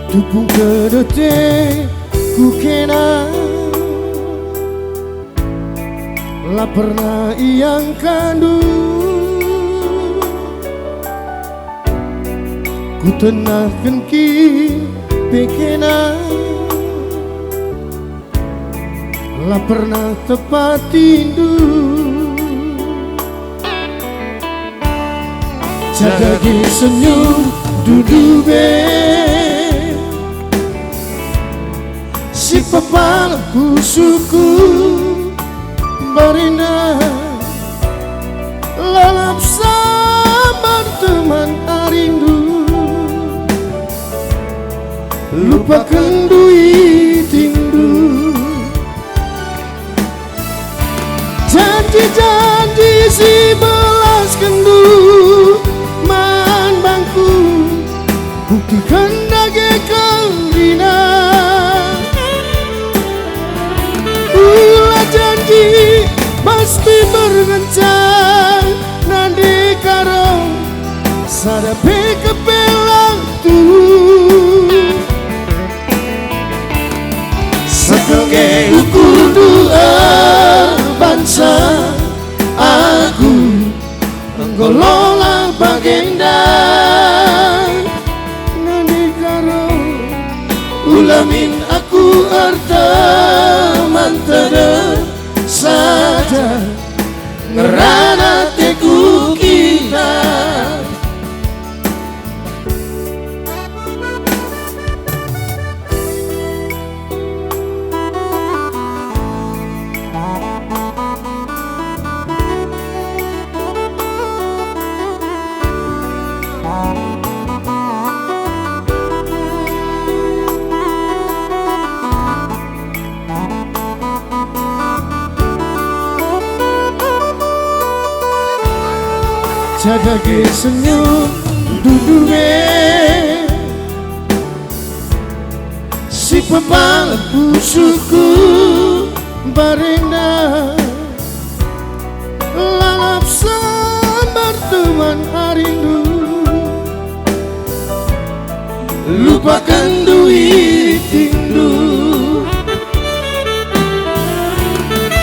Tupung kedete ku kena la pernah yang kandu ku tenahkan ki pekena la pernah tepat tindu jadagi senyum dudu be si pepalaku suku Barina lalap sabar teman arindu lupakan duit tindu janji-janji si belas kendu man bangku buktikan dage kerina ulah janji pasti berrencang nanti karo sadape kepelang tu sebagai ukur dua bangsa aku menggolola bagenda nanti karo ulamin aku arta mantada saja ngerana teku kita jadagi senyum duduwe si pepalaku suku barenda lalap sabar teman arindu lupakan duit tindu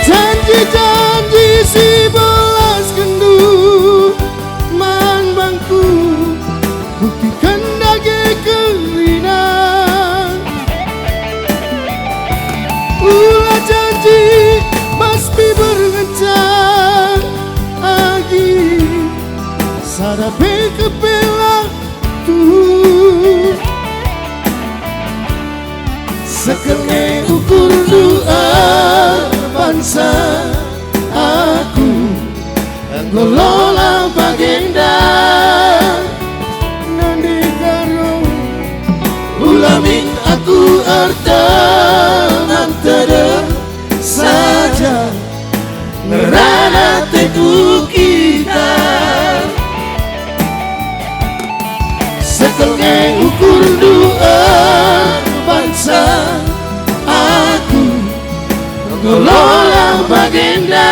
janji-janji si belas kendu buktikan dage kerinan ulah janji pasti berrencang agi sadape kepelang tu sekenge ukur doa bangsa aku ngelola bagenda ulamin aku arta nantada saja ngerana teku kita setelnya ukur doa bangsa aku ngelola bagenda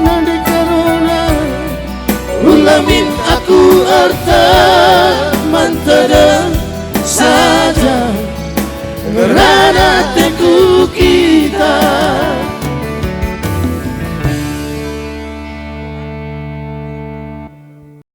nanti karena ulamin aku arta mantada saja ngerana teku